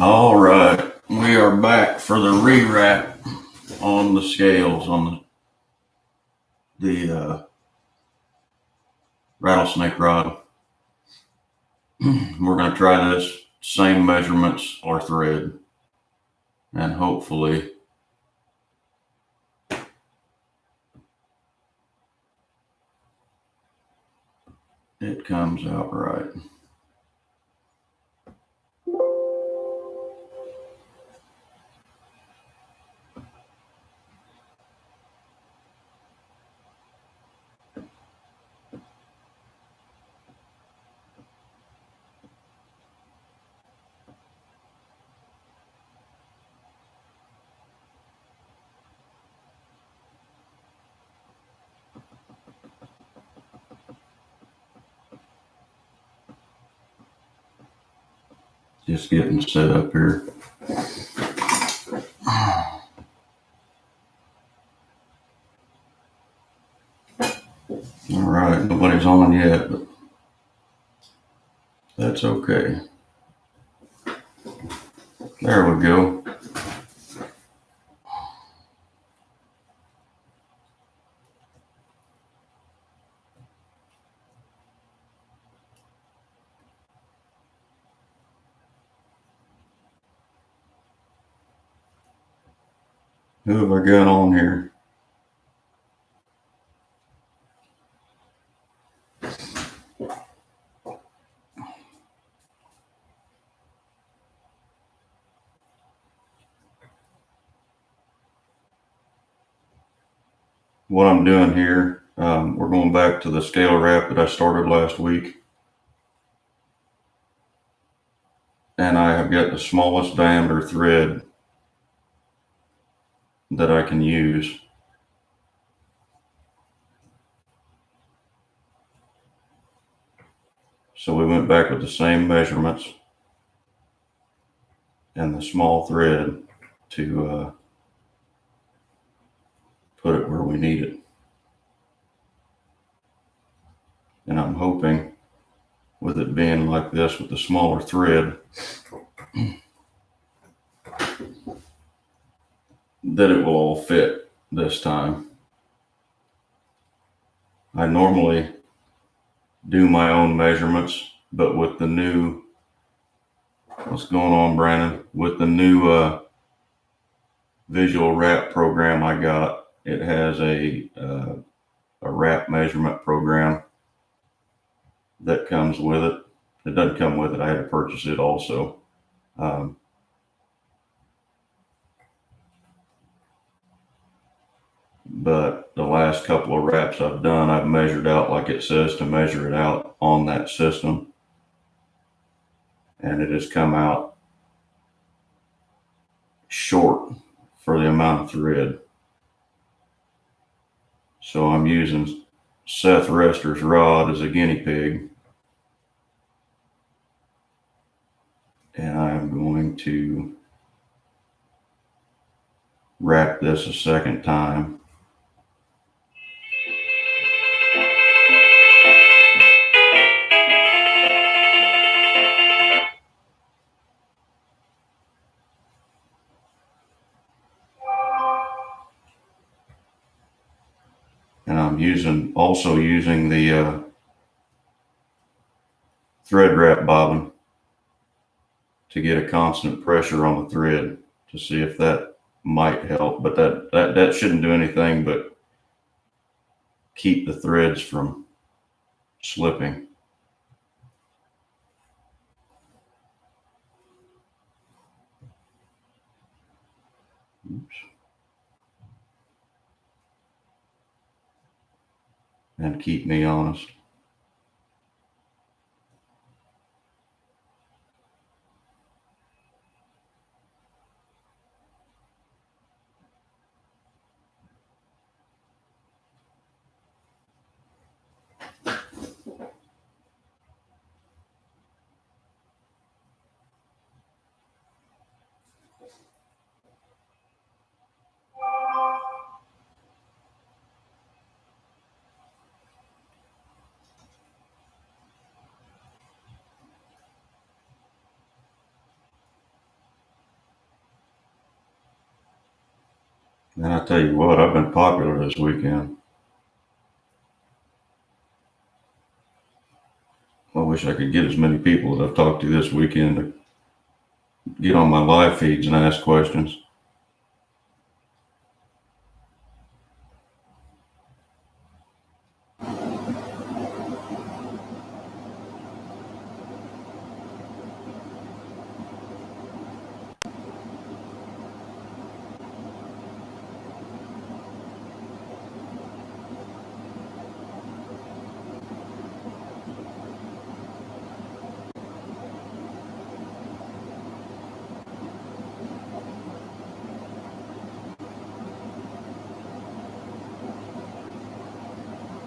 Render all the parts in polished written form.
All right, we are back for the rewrap on the scales on the rattlesnake rod. We're going to try this same measurements or thread, and hopefully it comes out right. Just getting set up here. All right, nobody's on yet, but that's okay. There we go. Who have I got on here? What I'm doing here, we're going back to the scale wrap that I started last week. And I have got the smallest diameter thread that I can use. So we went back with the same measurements and the small thread to put it where we need it. And I'm hoping with it being like this with the smaller thread that it will all fit this time. I normally do my own measurements, but with the new, what's going on, Brandon? With the new visual wrap program I got, it has a wrap measurement program that comes with it. It doesn't come with it. I had to purchase it also. But the last couple of wraps I've done, I've measured out like it says to measure it out on that system. And it has come out short for the amount of thread. So I'm using Seth Rester's rod as a guinea pig. And I'm going to wrap this a second time. And I'm also using the thread wrap bobbin to get a constant pressure on the thread to see if that might help. But that shouldn't do anything but keep the threads from slipping. Oops. And keep me honest. And I tell you what, I've been popular this weekend. I wish I could get as many people that I've talked to this weekend to get on my live feeds and ask questions.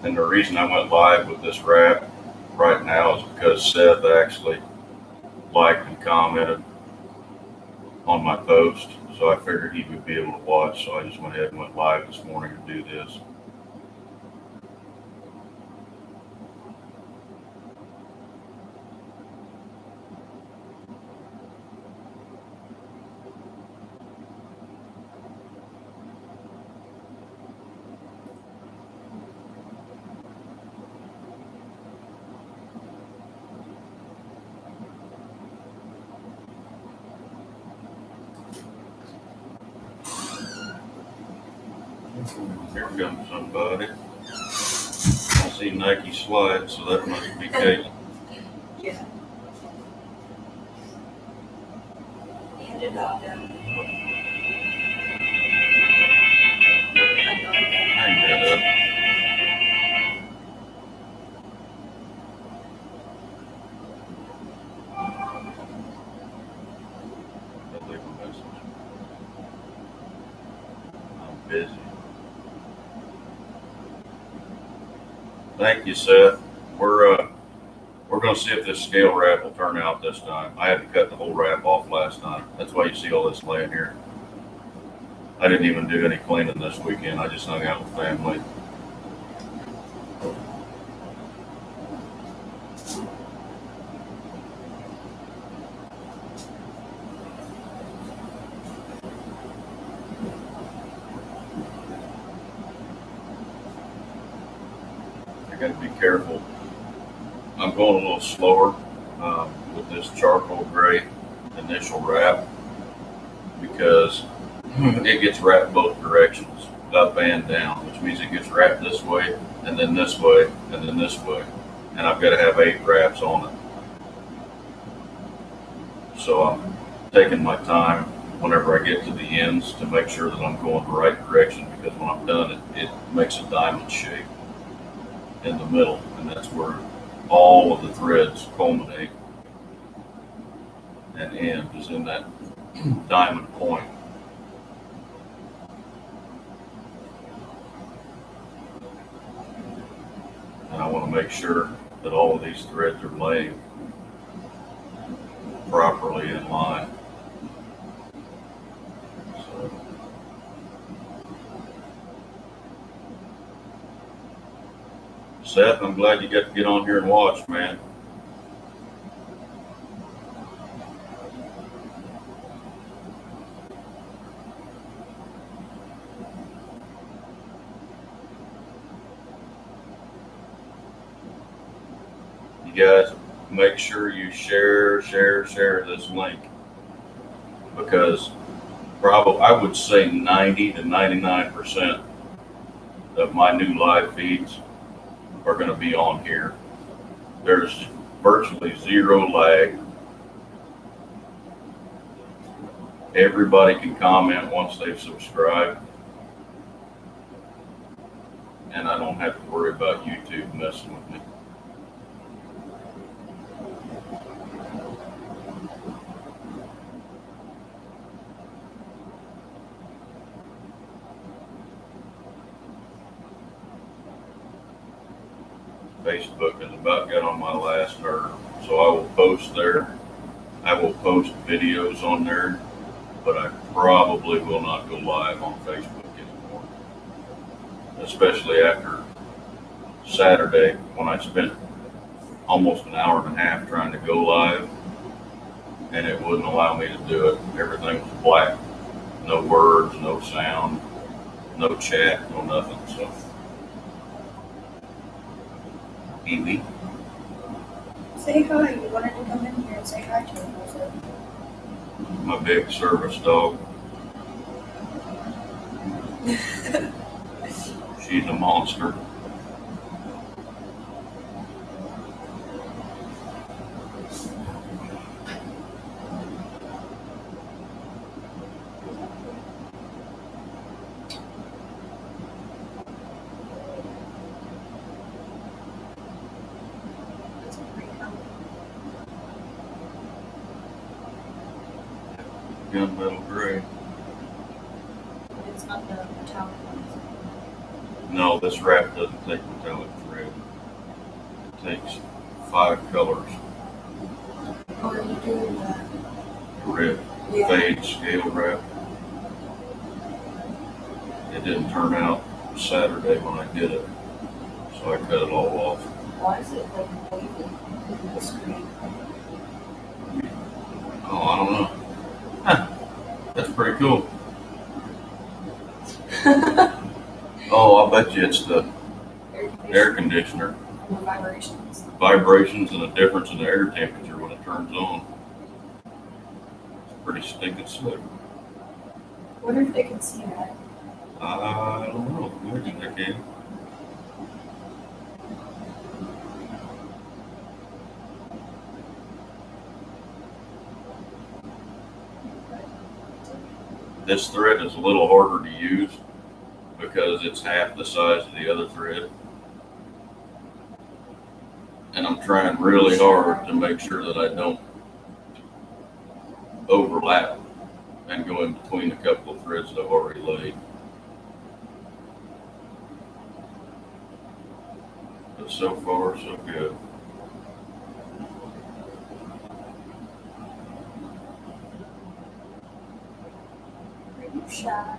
And the reason I went live with this rap right now is because Seth actually liked and commented on my post. So I figured he would be able to watch. So I just went ahead and went live this morning to do this. Here comes somebody. I see Nike slide, so that must be Kate. Yeah. And a doctor. Hang that up. I'll leave a message. I'm busy. Thank you, Seth. We're going to see if this scale wrap will turn out this time. I had to cut the whole wrap off last time. That's why you see all this laying here. I didn't even do any cleaning this weekend. I just hung out with family. I got to be careful. I'm going a little slower with this charcoal gray initial wrap because it gets wrapped both directions, up and down, which means it gets wrapped this way and then this way and then this way. And I've got to have 8 wraps on it. So I'm taking my time whenever I get to the ends to make sure that I'm going the right direction, because when I'm done, it makes a diamond shape in the middle, and that's where all of the threads culminate and end is in that diamond point. And I want to make sure that all of these threads are laying properly in line. So, Seth, I'm glad you got to get on here and watch, man. You guys make sure you share this link, because probably I would say 90 to 99% of my new live feeds are going to be on here. There's virtually zero lag. Everybody can comment once they've subscribed, and I don't have to worry about YouTube messing with me. Facebook has about got on my last nerve, so I will post there. I will post videos on there, but I probably will not go live on Facebook anymore, especially after Saturday when I spent almost an hour and a half trying to go live, and it wouldn't allow me to do it. Everything was black, no words, no sound. No chat, no nothing. So, Evie, Say hi. You wanted to come in here and say hi to him. Was it? my big service dog, she's a monster. It's a pretty color. Gunmetal gray. But it's not the metallic ones. No, this wrap doesn't take metallic thread. It takes 5 colors. Or are you doing the Red fade scale wrap. It didn't turn out Saturday when I did it, so I cut it all off. Why is it like wavy with the screen? Oh, I don't know. Huh, that's pretty cool. Oh, I bet you it's the air conditioner. The vibrations. Vibrations and the difference in the air temperature when it turns on. It's pretty stinking slick. Wonder if they can see that. I don't know. Maybe they can. This thread is a little harder to use because it's half the size of the other thread. And I'm trying really hard to make sure that I don't overlap and go in between a couple of threads that I've already laid. But so far, so good. Pretty shy.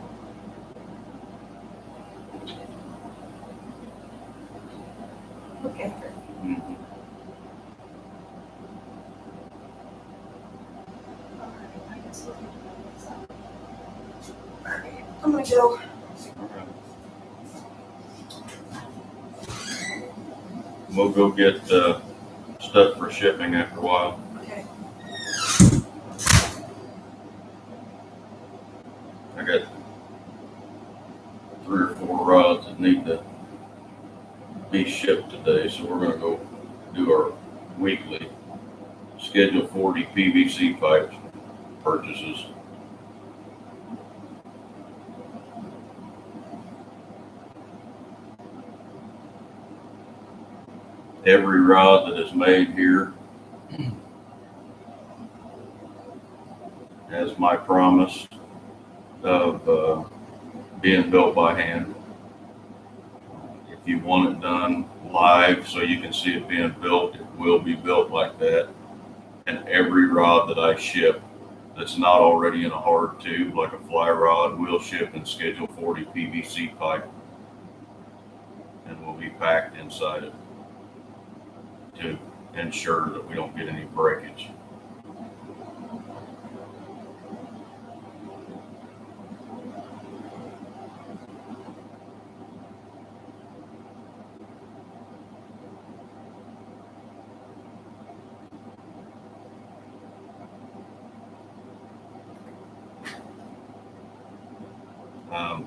Look at her. Mhm. Alright, I guess we'll do that. Alright, I'm gonna go. We'll go get stuff for shipping after a while. Okay. I got 3 or 4 rods that need to be shipped today, so we're gonna go do our weekly Schedule 40 PVC pipe purchases. Every rod that is made here has my promise of being built by hand. If you want it done live so you can see it being built, it will be built like that. And every rod that I ship that's not already in a hard tube, like a fly rod, will ship in Schedule 40 PVC pipe and will be packed inside it to ensure that we don't get any breakage.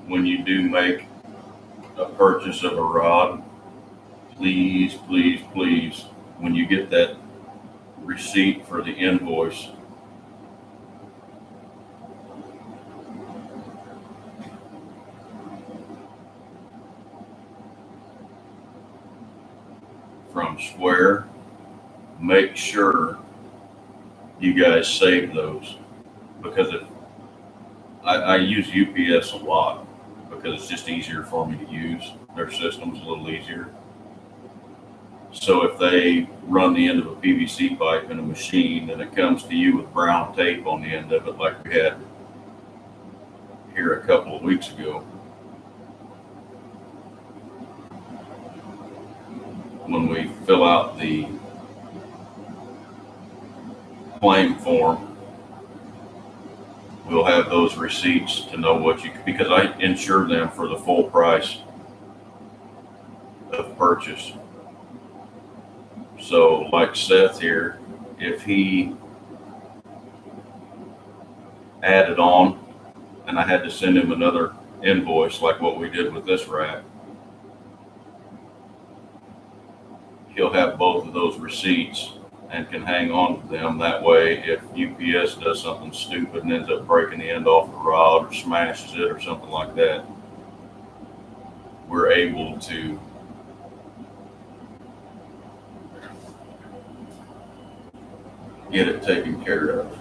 When you do make a purchase of a rod, please, please, please, when you get that receipt for the invoice, from Square, make sure you guys save those, because if I use UPS a lot because it's just easier for me to use. Their system's a little easier. So if they run the end of a PVC pipe in a machine and it comes to you with brown tape on the end of it, like we had here a couple of weeks ago, when we fill out the claim form, we'll have those receipts to know what you, because I insure them for the full price of purchase. So like Seth here, if he added on and I had to send him another invoice like what we did with this wrap, he'll have both of those receipts and can hang on to them. That way, if UPS does something stupid and ends up breaking the end off the rod or smashes it or something like that, we're able to get it taken care of.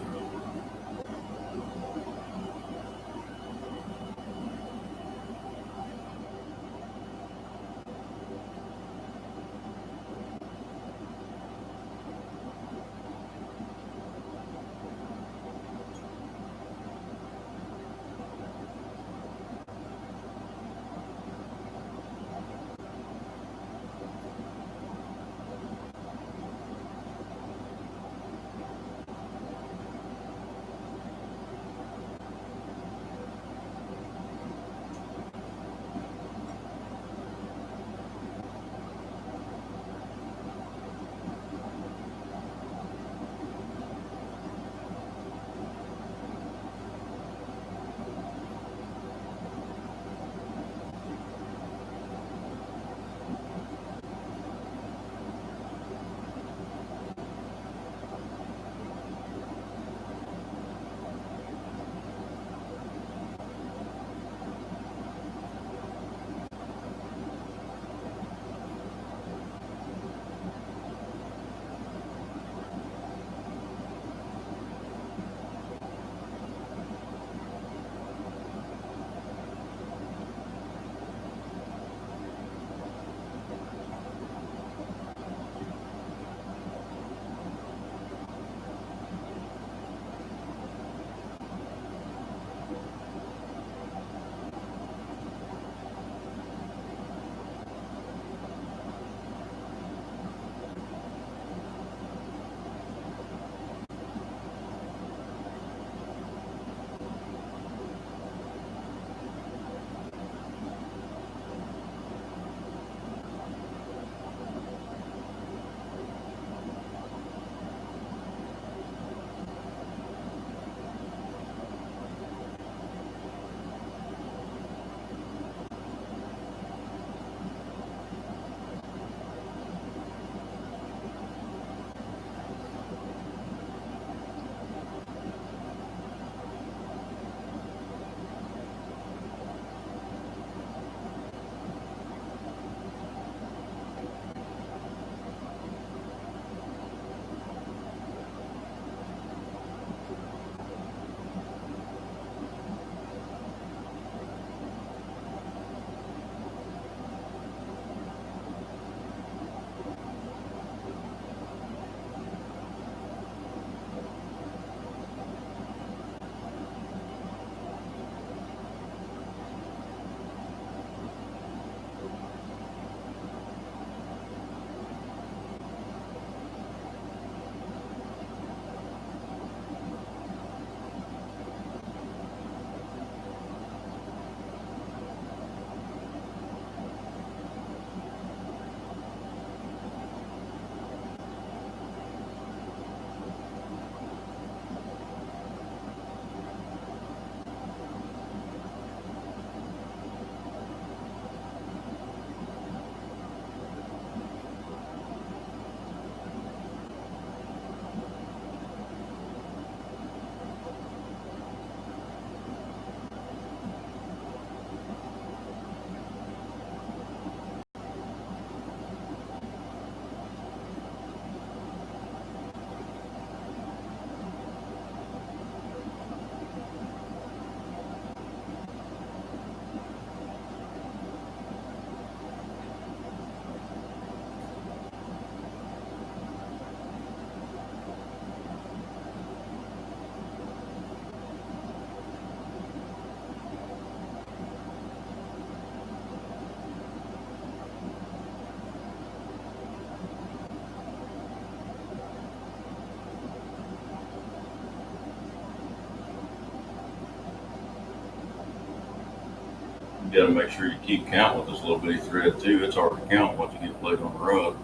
got to make sure you keep count with this little bitty thread too. It's hard to count once you get played on the rod.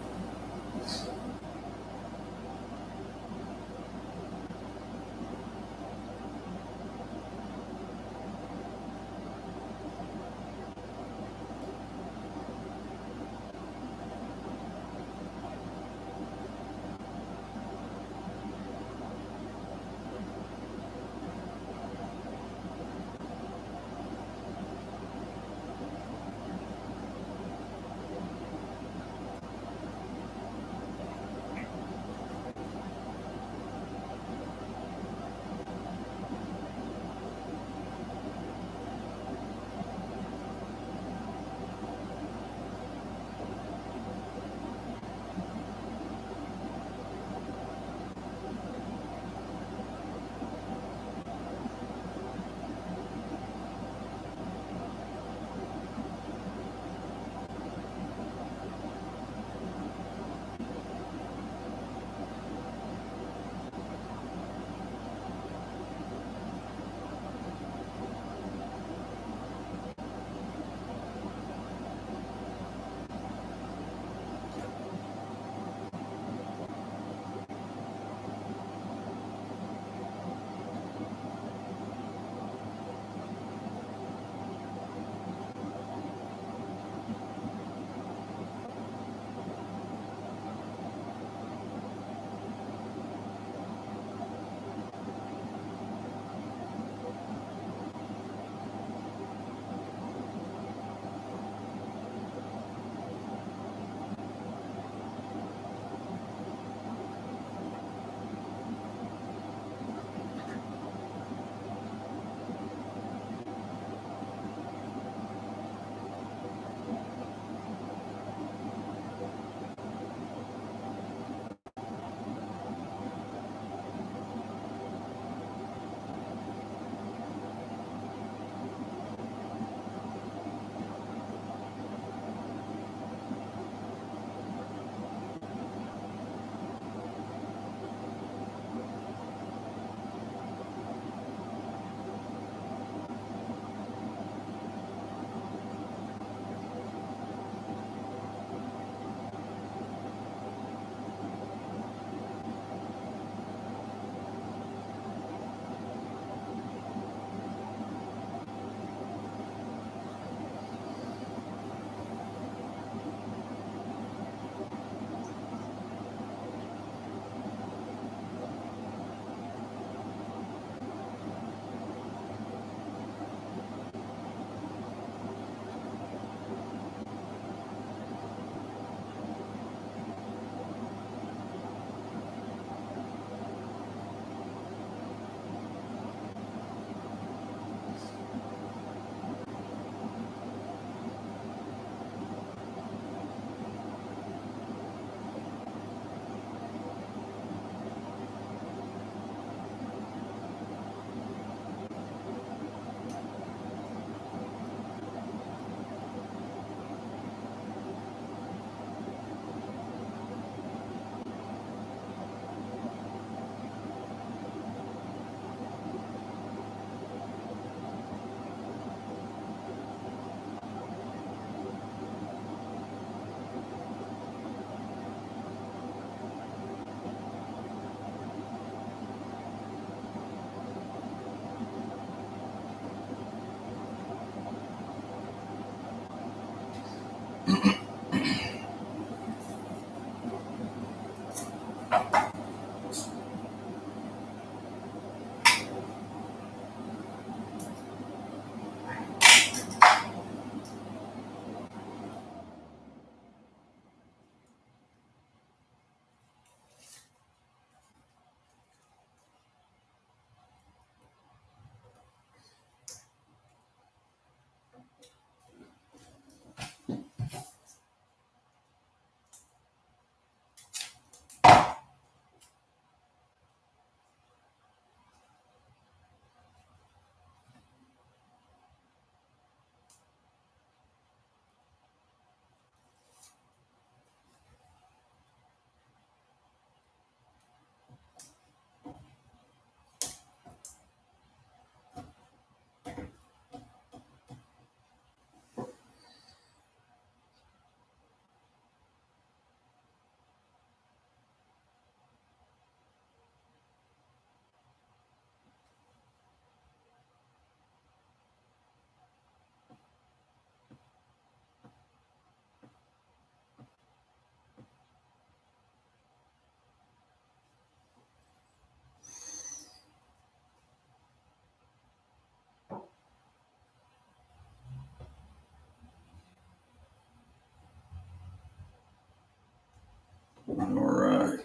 All right.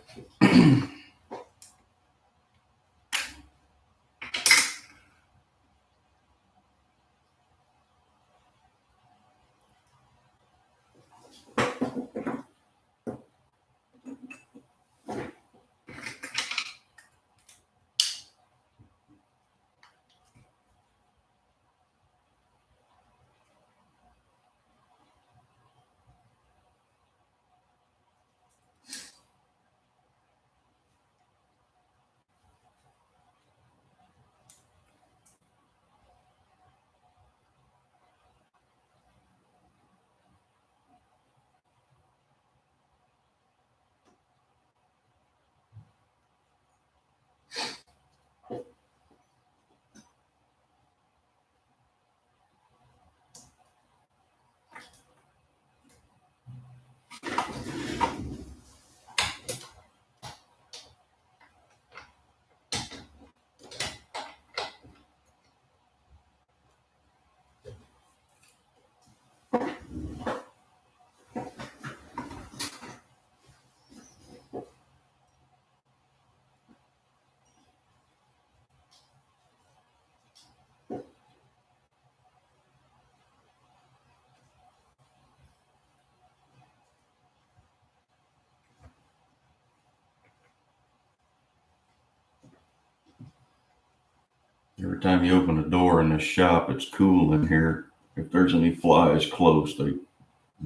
Every time you open the door in this shop, it's cool in here. If there's any flies close, they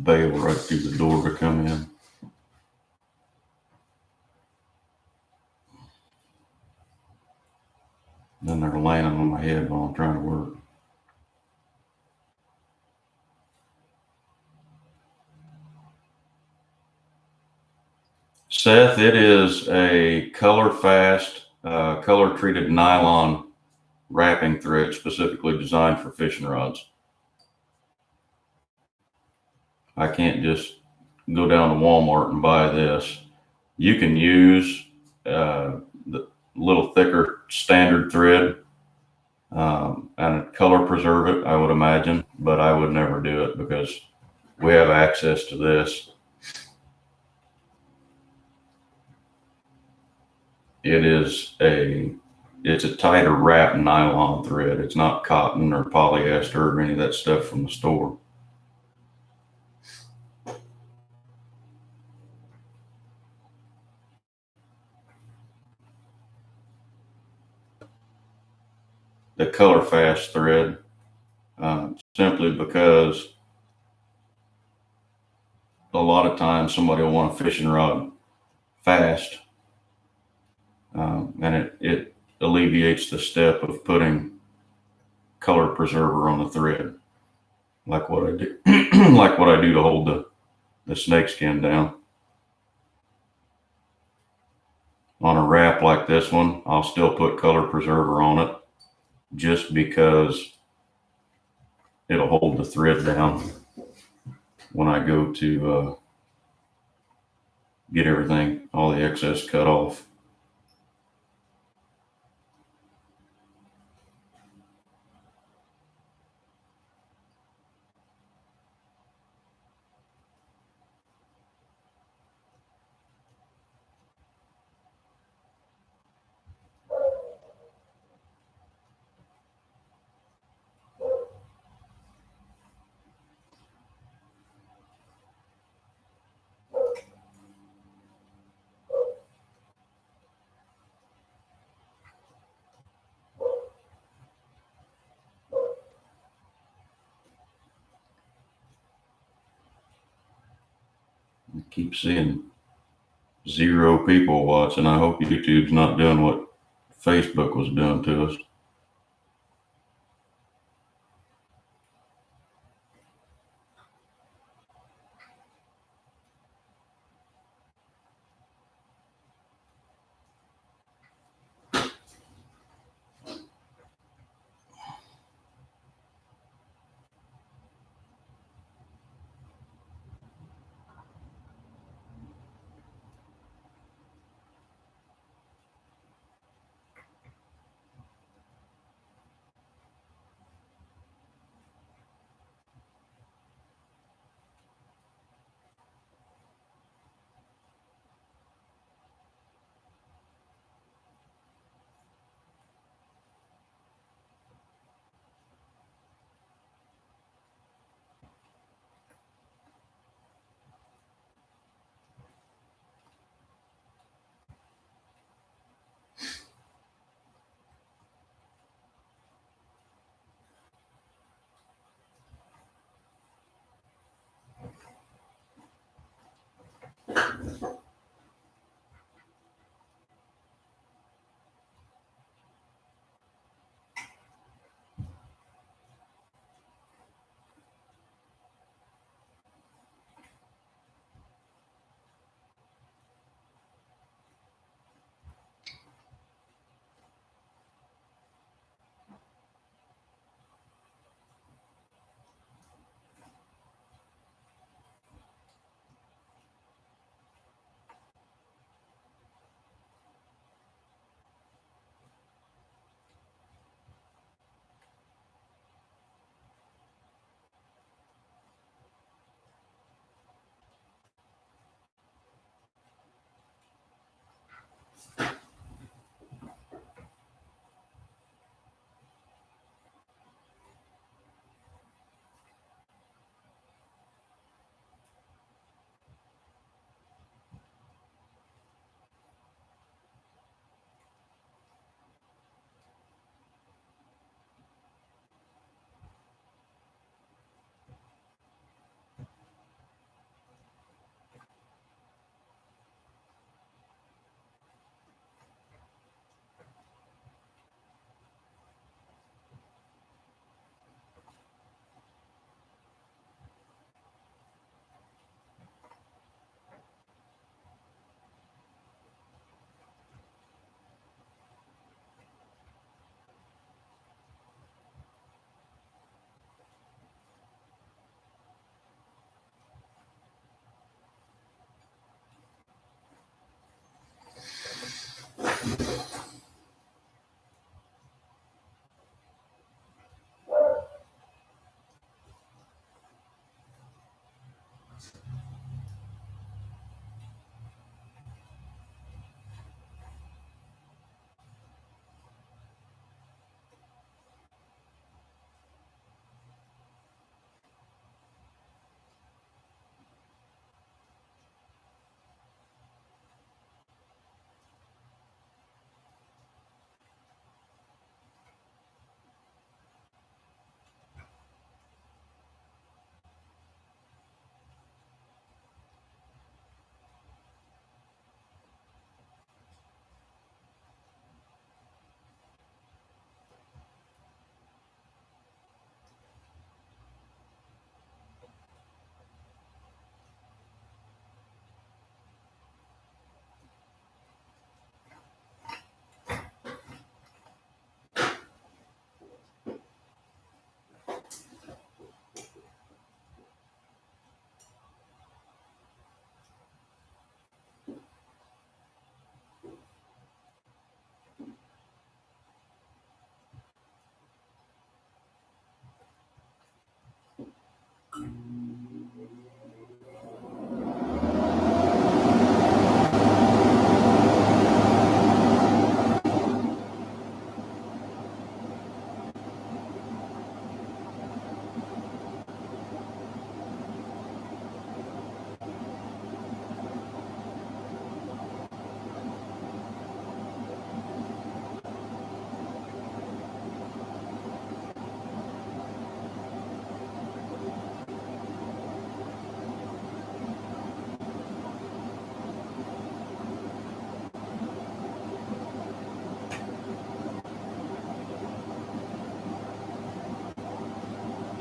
bail right through the door to come in. Then they're landing on my head while I'm trying to work. Seth, it is a color fast, color treated nylon wrapping thread specifically designed for fishing rods. I can't just go down to Walmart and buy this. You can use the little thicker standard thread and color preserve it, I would imagine, but I would never do it because we have access to this. It's a tighter wrap nylon thread. It's not cotton or polyester or any of that stuff from the store. The color fast thread, simply because a lot of times somebody will want a fishing rod fast, and it alleviates the step of putting color preserver on the thread, like what I do, like what I do to hold the snake skin down. On a wrap like this one, I'll still put color preserver on it just because it'll hold the thread down when I go to get everything, all the excess cut off. I keep seeing 0 people watching. I hope YouTube's not doing what Facebook was doing to us.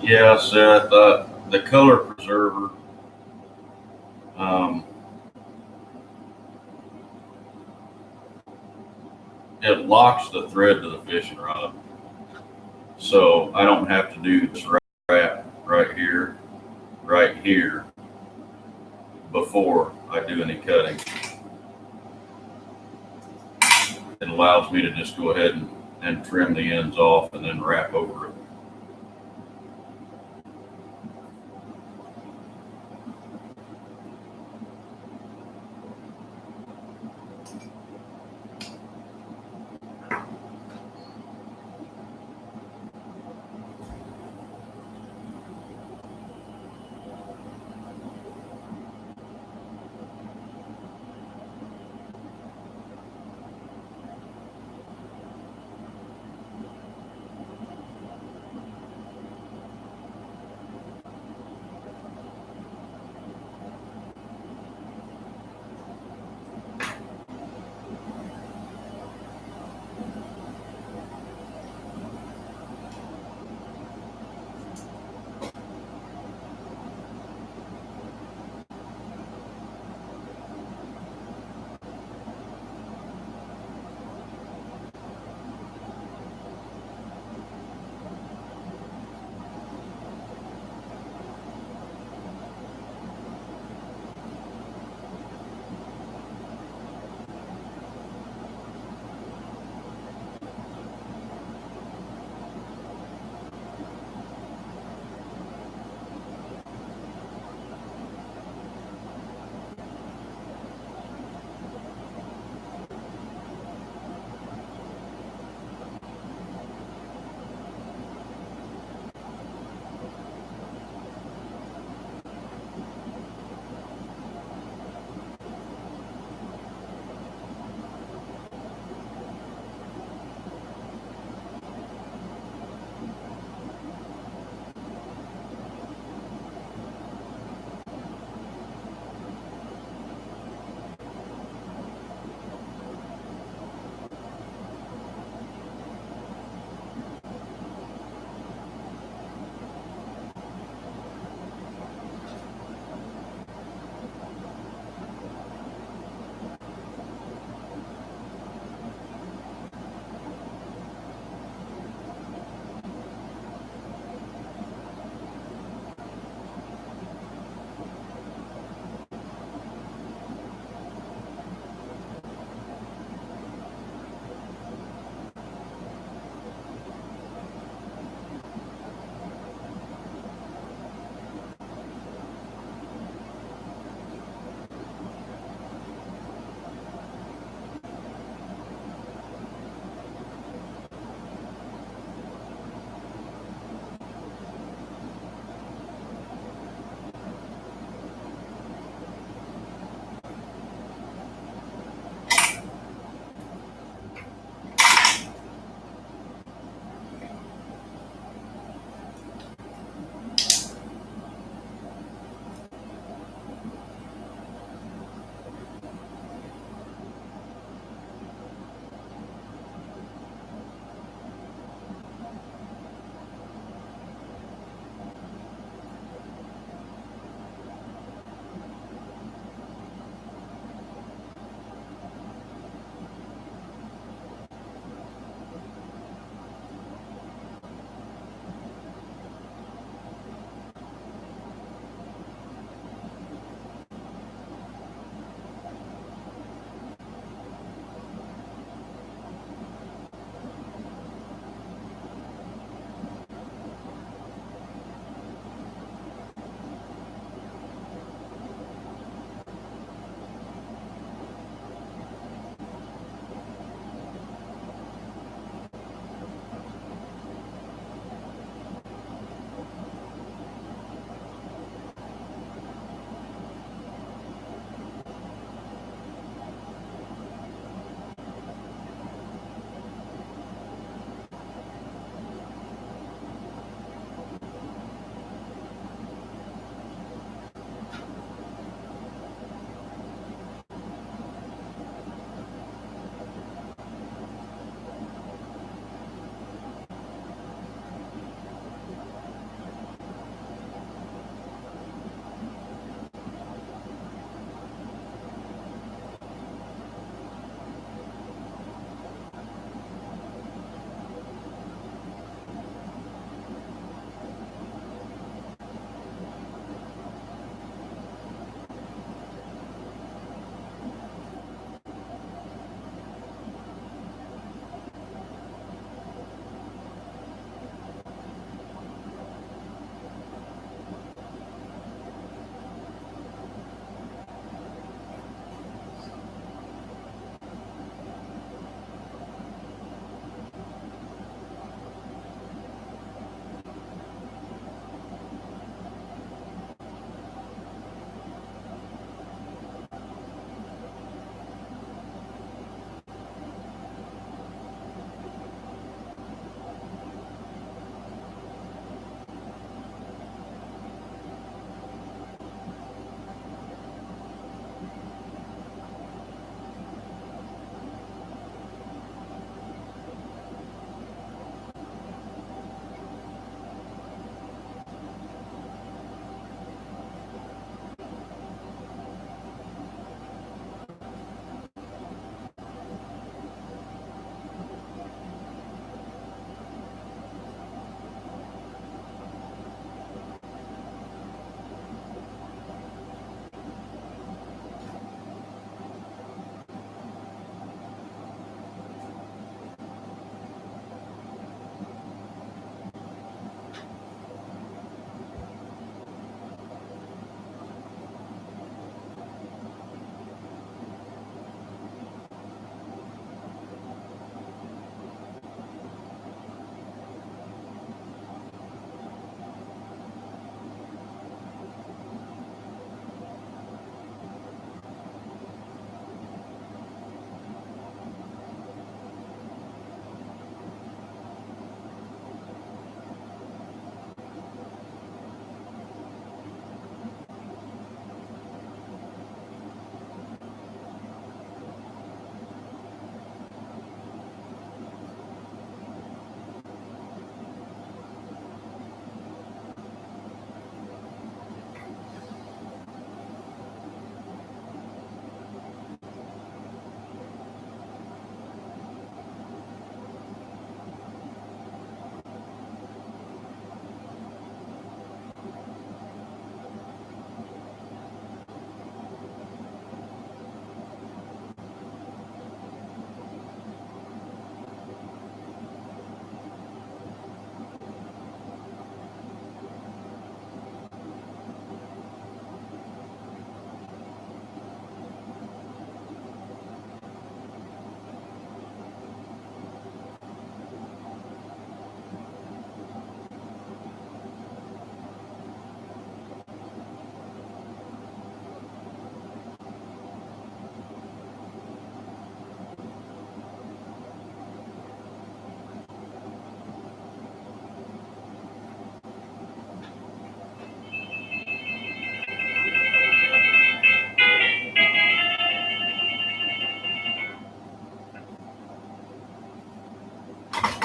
Yeah, Seth, the color preserver, um, it locks the thread to the fishing rod. So I don't have to do this wrap right here, before I do any cutting. It allows me to just go ahead and trim the ends off and then wrap over it.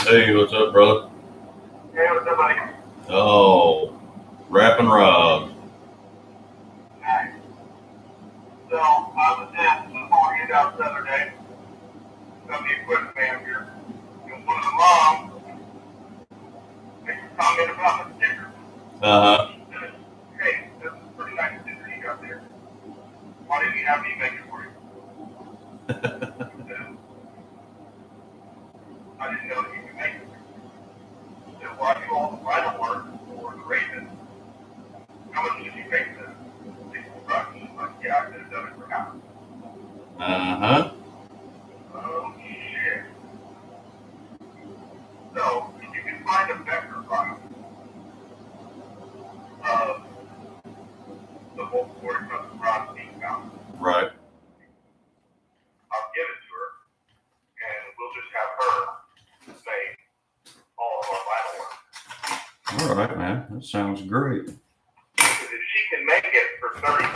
Hey, what's up, brother? Hey, what's up, buddy? Oh, wrapping Rob. Nice. So, I was at the party out the other day. Some of the equipment manager. And one of the moms made a comment about the sticker. She said, hey, this is a pretty nice sticker you got there. Why didn't you have me make it for you? She said, I didn't know that you could make it. She said, why do all the vinyl work for the Ravens? How much did you pay for this? $60. She's like, yeah, I could have done it for half. Oh, shit. So, if you can find a vector file of the whole story from the Ron Dean out, Right. I'll give it to her, and we'll just have her make all of our vinyl work. All right, man. That sounds great. Because if she can make it for $30,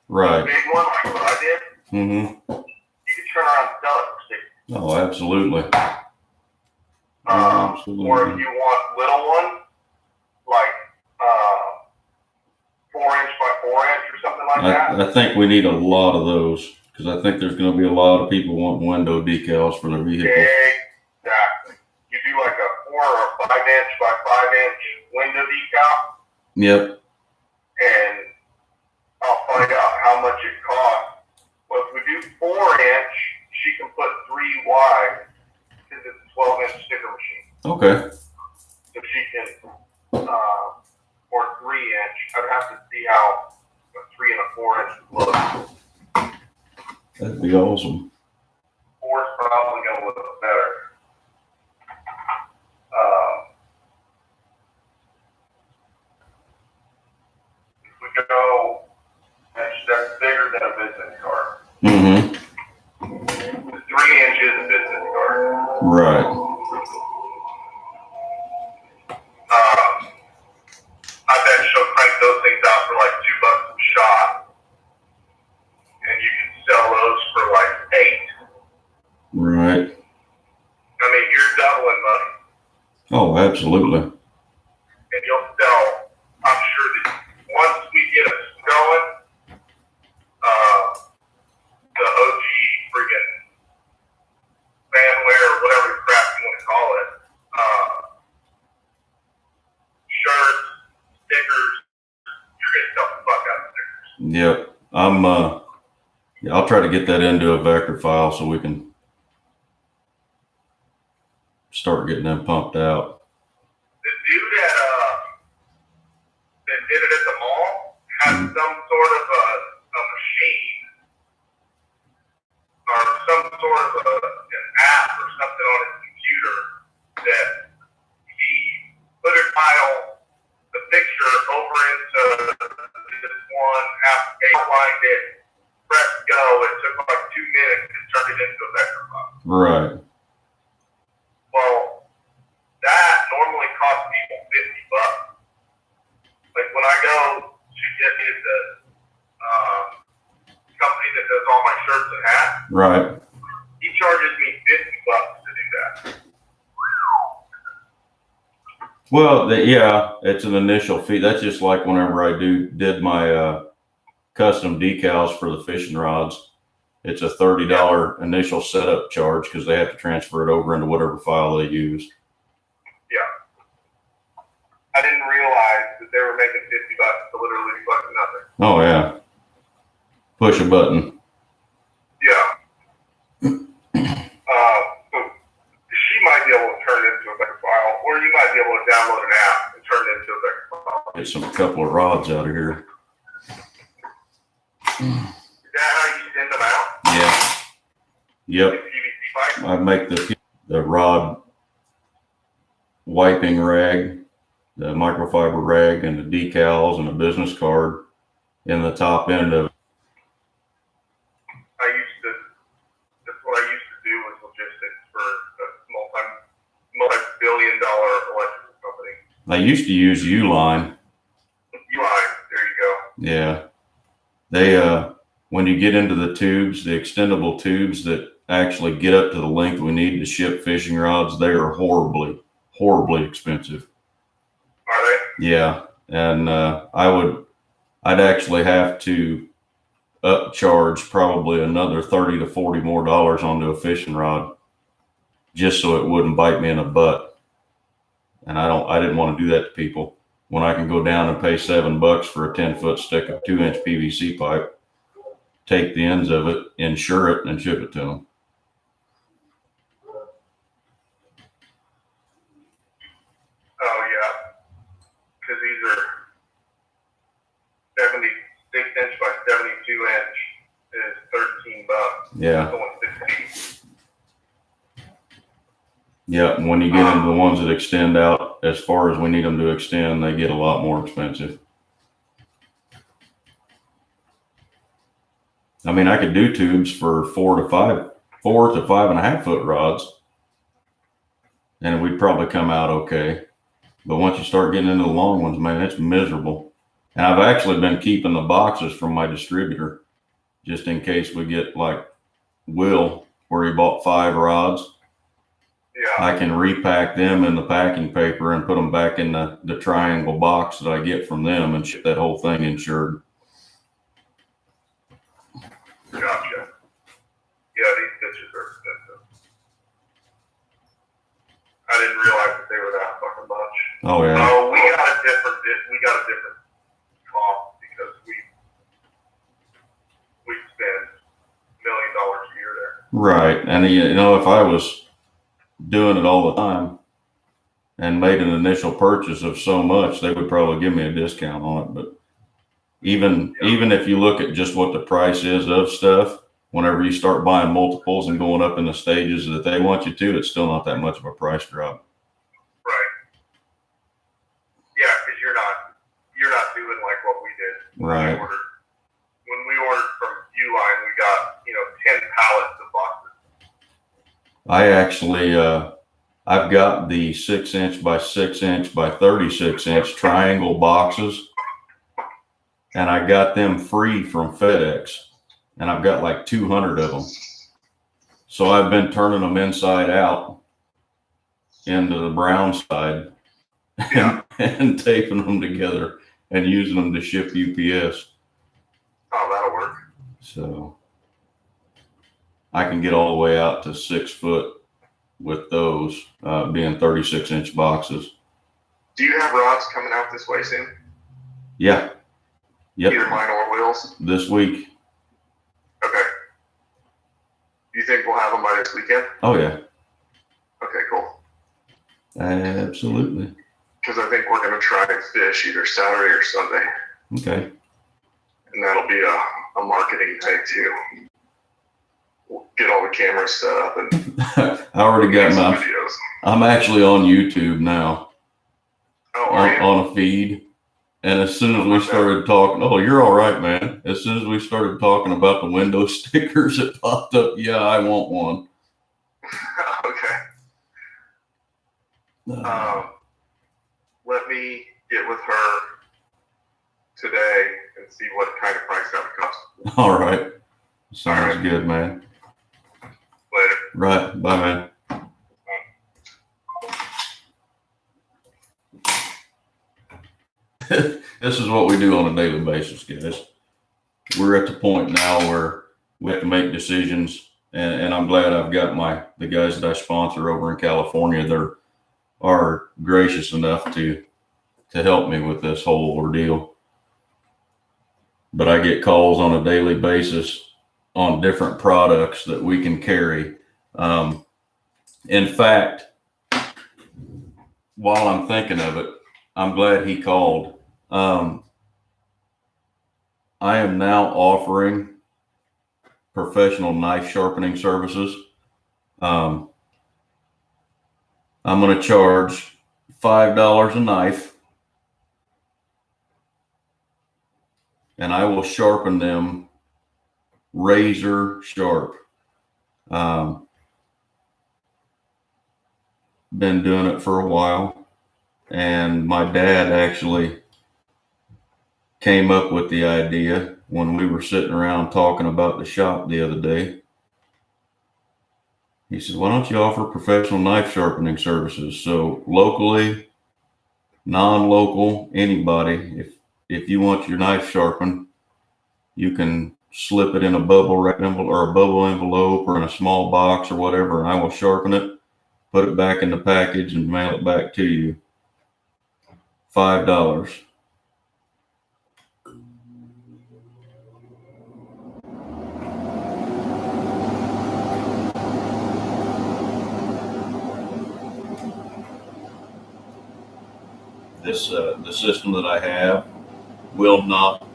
Right. a big one like what I did, Mm-hmm. you can turn around and sell it for $60. Oh, absolutely. Or if Absolutely. you want little ones, like 4-inch by 4-inch or something like that. I think we need a lot of those because I think there's going to be a lot of people wanting window decals for their vehicles. Exactly. You do like a 4 or a 5-inch by 5-inch window decal, Yep. and I'll find out how much it costs. Well, if we do 4-inch, she can put 3 wide because it's a 12-inch sticker machine. Okay. So she can, or 3-inch. I'd have to see how a 3 and a 4-inch would look. That'd be awesome. 4 is probably going to look better. If we go, that's bigger than a business card. Mm-hmm. 3 inches is a business card. Right. I bet she'll crank those things out for like $2 a shot, and you can sell those for like 8. Right. I mean, you're doubling money, Oh, absolutely. and you'll sell. I'm sure that once we get us going, the OG friggin' fanware or whatever crap you want to call it, shirts, stickers, you're gonna sell the fuck out of stickers. Yep. Yeah, I'll try to get that into a vector file so we can start getting them pumped out. The dude that did it at the mall had some sort of a machine or some sort of an app or something on his computer that he put a tile, the picture over into this one application, outlined it, pressed go. It took like 2 minutes and turned it into a vector file. Right. Well, that normally costs people $50. Like when I go to get me the company that does all my shirts and hats, Right. he charges me $50 to do that. Well, yeah, it's an initial fee. That's just like whenever I did my custom decals for the fishing rods. It's a $30 initial setup charge because they have to transfer it over into whatever file they use. Yeah. I didn't realize that they were making $50 to literally fucking nothing. Oh yeah. Push a button. Yeah. So she might be able to turn it into a vector file, or you might be able to download an app and turn it into a vector file. Get a couple of rods out of here. Is that how you send them out? Yeah. Yep. Like PVC pipe? I make the rod wiping rag, the microfiber rag, and the decals and a business card in the top end of it. That's what I used to do with logistics for a multi-billion-dollar electrical company. I used to use Uline. Uline, there you go. Yeah. They when you get into the tubes, the extendable tubes that actually get up to the length we need to ship fishing rods, they are horribly, horribly expensive. Are they? Yeah, and I'd actually have to upcharge probably another $30 to $40 more onto a fishing rod, just so it wouldn't bite me in the butt. And I didn't want to do that to people when I can go down and pay $7 for a 10-foot stick of 2-inch PVC pipe, take the ends of it, insure it, and ship it to them. Oh yeah, because these are 76-inch by 72-inch is $13. Yeah. It's only 16. Yeah, and when you get into the ones that extend out as far as we need them to extend, they get a lot more expensive. I mean, I could do tubes for 4 to 5.5 foot rods, and we'd probably come out okay. But once you start getting into the long ones, man, it's miserable. And I've actually been keeping the boxes from my distributor just in case we get like Will, where he bought 5 rods. Yeah. I can repack them in the packing paper and put them back in the triangle box that I get from them and ship that whole thing insured. Gotcha. Yeah, these fishes are expensive. I didn't realize that they were that fucking much. Oh yeah. Oh, we got a different cost because we spend $1 million a year there. Right. And you know, if I was doing it all the time and made an initial purchase of so much, they would probably give me a discount on it. But even if you look at just what the price is of stuff, whenever you start buying multiples and going up in the stages that they want you to, it's still not that much of a price drop. Right. Yeah, because you're not doing like what we did. Right. When we ordered from Uline, we got 10 pallets of boxes. I actually I've got the 6-inch by 6-inch by 36-inch triangle boxes, and I got them free from FedEx, and I've got like 200 of them. So I've been turning them inside out into the brown side and taping them together and using them to ship UPS. Oh, that'll work. So I can get all the way out to 6 foot with those being 36-inch boxes. Do you have rods coming out this way soon? Yeah. Yep. Either mine or Will's? This week. Okay. Do you think we'll have them by this weekend? Oh, yeah. Okay, cool. Absolutely. Because I think we're going to try and fish either Saturday or Sunday. Okay. And that'll be a marketing thing too. We'll get all the cameras set up and I already got some my videos. I'm actually on YouTube now. Oh, are you? On a feed. And as soon as we started talking, oh, you're all right, man. As soon as we started talking about the window stickers, it popped up. Yeah, I want one. Okay. Let me get with her today and see what kind of price that would cost. All right. Sounds good, man. Later. Right. Bye, man. This is what we do on a daily basis, guys. We're at the point now where we have to make decisions, and I'm glad I've got the guys that I sponsor over in California. They are gracious enough to help me with this whole ordeal. But I get calls on a daily basis on different products that we can carry. In fact, while I'm thinking of it, I'm glad he called. I am now offering professional knife sharpening services. I'm going to charge $5 a knife, and I will sharpen them razor sharp. Been doing it for a while, and my dad actually came up with the idea when we were sitting around talking about the shop the other day. He said, "Why don't you offer professional knife sharpening services?" So locally, non-local, anybody, if you want your knife sharpened, you can slip it in a bubble wrap envelope or a bubble envelope or in a small box or whatever, and I will sharpen it, put it back in the package, and mail it back to you. $5. This the system that I have will not,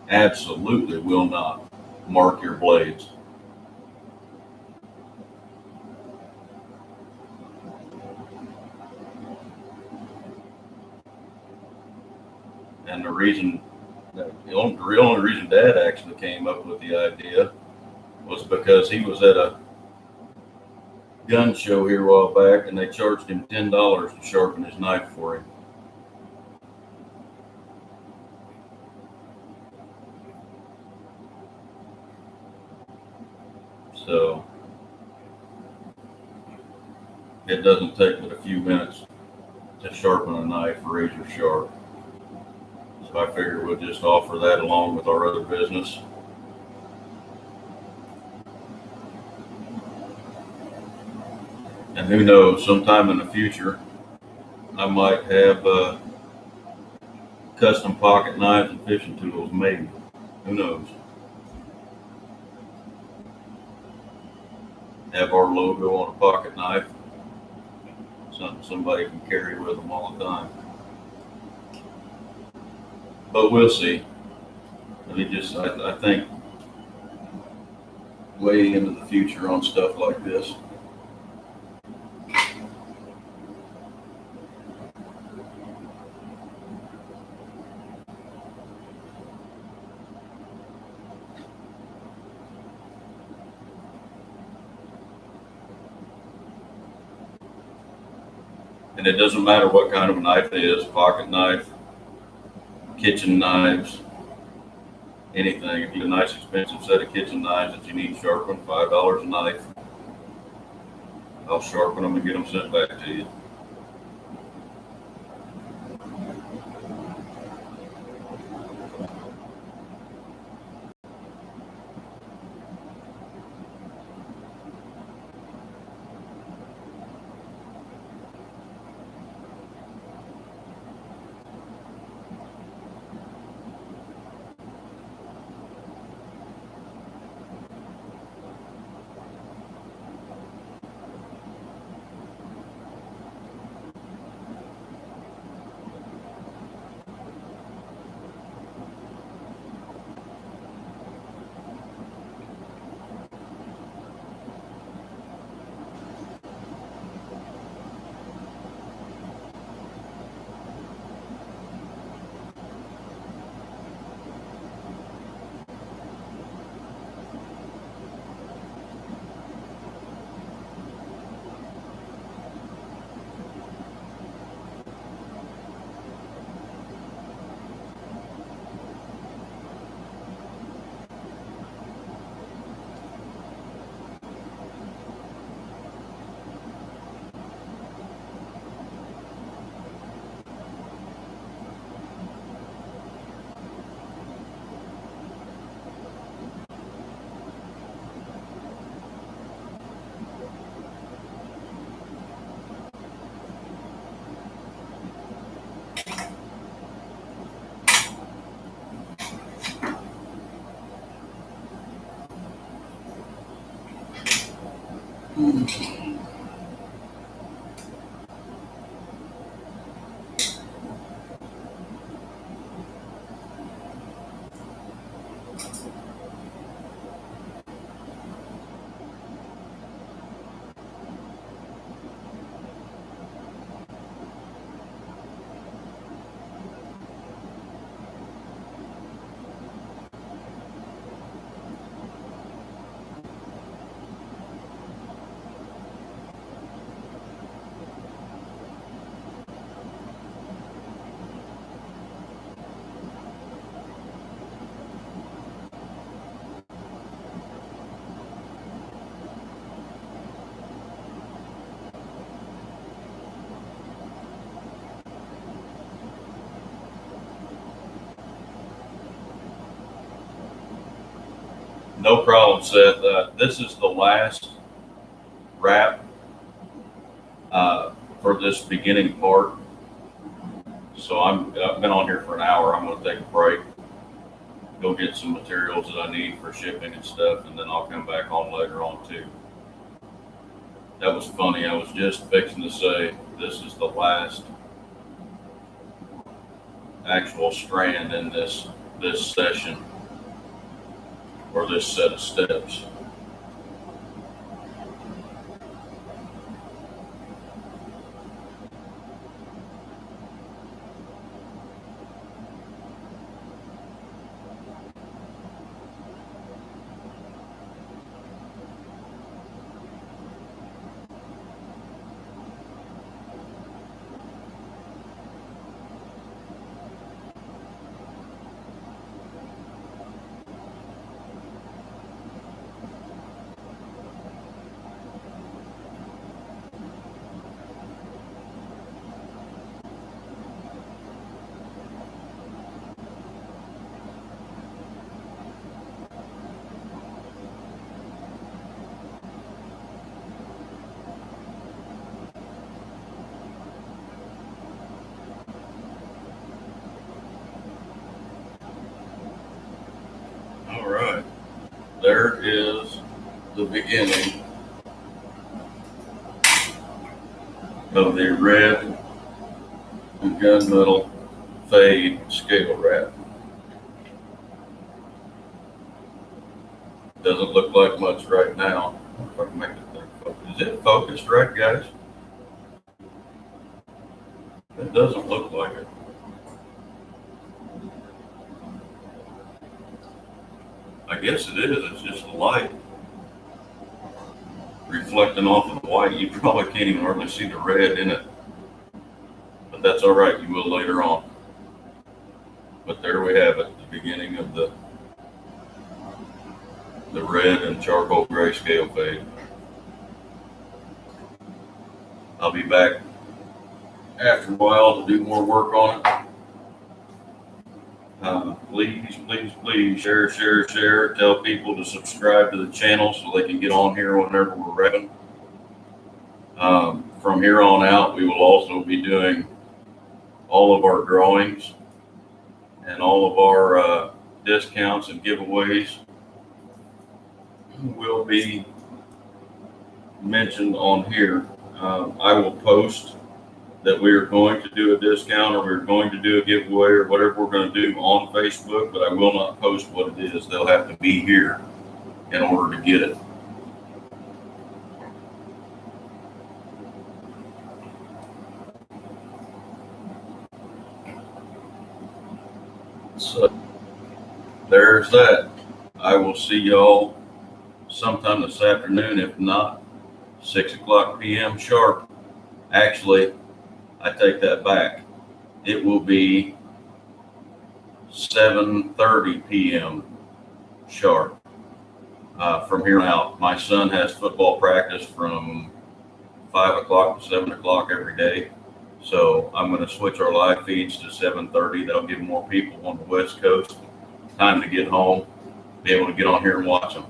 absolutely will not mark your blades. And the only reason Dad actually came up with the idea was because he was at a gun show here a while back, and they charged him $10 to sharpen his knife for him. So it doesn't take but a few minutes to sharpen a knife razor sharp. So I figure we'll just offer that along with our other business. And who knows, sometime in the future, I might have custom pocket knives and fishing tools made. Who knows? Have our logo on a pocket knife, something somebody can carry with them all the time. But we'll see. I think way into the future on stuff like this. And it doesn't matter what kind of a knife it is, pocket knife, kitchen knives, anything. If you get a nice expensive set of kitchen knives that you need sharpened, $5 a knife, I'll sharpen them and get them sent back to you. No problem, Seth. This is the last wrap for this beginning part. So I've been on here for an hour. I'm going to take a break, go get some materials that I need for shipping and stuff, and then I'll come back on later on too. That was funny. I was just fixing to say this is the last actual strand in this session or this set of steps. All right, there is the beginning of the red and gunmetal fade scale wrap. Doesn't look like much right now. If I can make it focus. Is it focused right, guys? It doesn't look like it. I guess it is. It's just light reflecting off of the white. You probably can't even hardly see the red in it. But that's all right. You will later on. But there we have it. The beginning of the red and charcoal gray scale fade. I'll be back after a while to do more work on it. Please share. Tell people to subscribe to the channel so they can get on here whenever we're ready. From here on out, we will also be doing all of our drawings and all of our discounts and giveaways will be mentioned on here. I will post that we are going to do a discount or we're going to do a giveaway or whatever we're going to do on Facebook, but I will not post what it is. They'll have to be here in order to get it. So there's that. I will see y'all sometime this afternoon, if not 6:00 p.m. sharp. Actually, I take that back. It will be 7:30 p.m. sharp from here on out. My son has football practice from 5 o'clock to 7 o'clock every day. So I'm going to switch our live feeds to 7:30. That'll give more people on the West Coast time to get home, be able to get on here and watch them.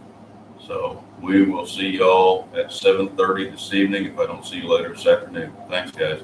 So we will see y'all at 7:30 this evening if I don't see you later this afternoon. Thanks, guys.